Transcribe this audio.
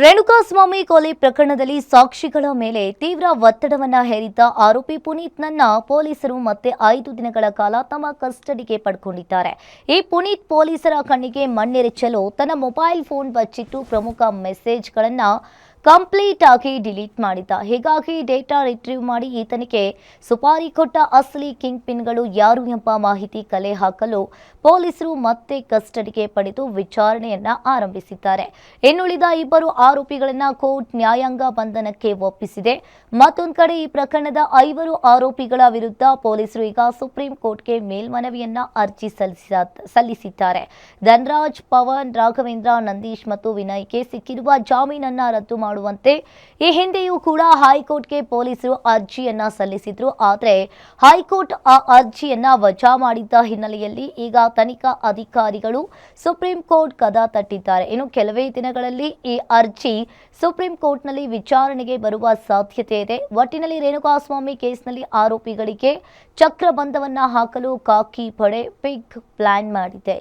ರೇಣುಕಾಸ್ವಾಮಿ ಕೊಲೆ ಪ್ರಕರಣದಲ್ಲಿ ಸಾಕ್ಷಿಗಳ ಮೇಲೆ ತೀವ್ರ ಒತ್ತಡವನ್ನ ಹೇರಿದ್ದ ಆರೋಪಿ ಪುನೀತ್ನನ್ನ ಪೊಲೀಸರು ಮತ್ತೆ 5 ದಿನಗಳ ಕಾಲ ತಮ್ಮ ಕಸ್ಟಡಿಗೆ ಪಡೆದುಕೊಂಡಿದ್ದಾರೆ. ಈ ಪುನೀತ್ ಪೊಲೀಸರ ಕಣ್ಣಿಗೆ ಮಣ್ಣೆರಚಲು ತನ್ನ ಮೊಬೈಲ್ ಫೋನ್ ಬಚ್ಚಿಟ್ಟು ಪ್ರಮುಖ ಮೆಸೇಜ್ಗಳನ್ನ ಕಂಪ್ಲೀಟ್ ಆಗಿ ಡಿಲೀಟ್ ಮಾಡಿದ್ದ. ಹೀಗಾಗಿ ಡೇಟಾ ರಿಟ್ರೀವ್ ಮಾಡಿ ಈತನಿಗೆ ಸುಪಾರಿ ಕೊಟ್ಟ ಅಸಲಿ ಕಿಂಗ್ ಪಿನ್ಗಳು ಯಾರು ಎಂಬ ಮಾಹಿತಿ ಕಲೆ ಹಾಕಲು ಪೊಲೀಸರು ಮತ್ತೆ ಕಸ್ಟಡಿಗೆ ಪಡೆದು ವಿಚಾರಣೆಯನ್ನ ಆರಂಭಿಸಿದ್ದಾರೆ. ಇನ್ನುಳಿದ ಇಬ್ಬರು ಆರೋಪಿಗಳನ್ನ ಕೋರ್ಟ್ ನ್ಯಾಯಾಂಗ ಬಂಧನಕ್ಕೆ ಒಪ್ಪಿಸಿದೆ. ಮತ್ತೊಂದು ಕಡೆ ಈ ಪ್ರಕರಣದ 5 ಆರೋಪಿಗಳ ವಿರುದ್ಧ ಪೊಲೀಸರು ಈಗ ಸುಪ್ರೀಂ ಕೋರ್ಟ್ಗೆ ಮೇಲ್ಮನವಿಯನ್ನ ಅರ್ಜಿ ಸಲ್ಲಿಸಿದ್ದಾರೆ. ಧನರಾಜ್, ಪವನ್, ರಾಘವೇಂದ್ರ, ನಂದೀಶ್ ಮತ್ತು ವಿನಯ್ಗೆ ಸಿಕ್ಕಿರುವ ಜಾಮೀನನ್ನ ರದ್ದು ಮಾಡುವಂತೆ ಈ ಹಿಂದೆಯೂ ಕೂಡ ಹೈಕೋರ್ಟ್ಗೆ ಪೊಲೀಸರು ಅರ್ಜಿಯನ್ನ ಸಲ್ಲಿಸಿದ್ರು. ಆದರೆ ಹೈಕೋರ್ಟ್ ಆ ಅರ್ಜಿಯನ್ನ ವಜಾ ಮಾಡಿದ್ದ ಹಿನ್ನೆಲೆಯಲ್ಲಿ ಈಗ ತನಿಖಾ ಅಧಿಕಾರಿಗಳು ಸುಪ್ರೀಂ ಕೋರ್ಟ್ ಕದ ತಟ್ಟಿದ್ದಾರೆ. ಇನ್ನು ಕೆಲವೇ ದಿನಗಳಲ್ಲಿ ಈ ಅರ್ಜಿ ಸುಪ್ರೀಂ ಕೋರ್ಟ್ನಲ್ಲಿ ವಿಚಾರಣೆಗೆ ಬರುವ ಸಾಧ್ಯತೆ ಇದೆ. ಒಟ್ಟಿನಲ್ಲಿ ರೇಣುಕಾಸ್ವಾಮಿ ಕೇಸ್ನಲ್ಲಿ ಆರೋಪಿಗಳಿಗೆ ಚಕ್ರಬಂಧವನ್ನ ಹಾಕಲು ಖಾಕಿ ಪಡೆ ಬಿಗ್ ಪ್ಲಾನ್ ಮಾಡಿದೆ.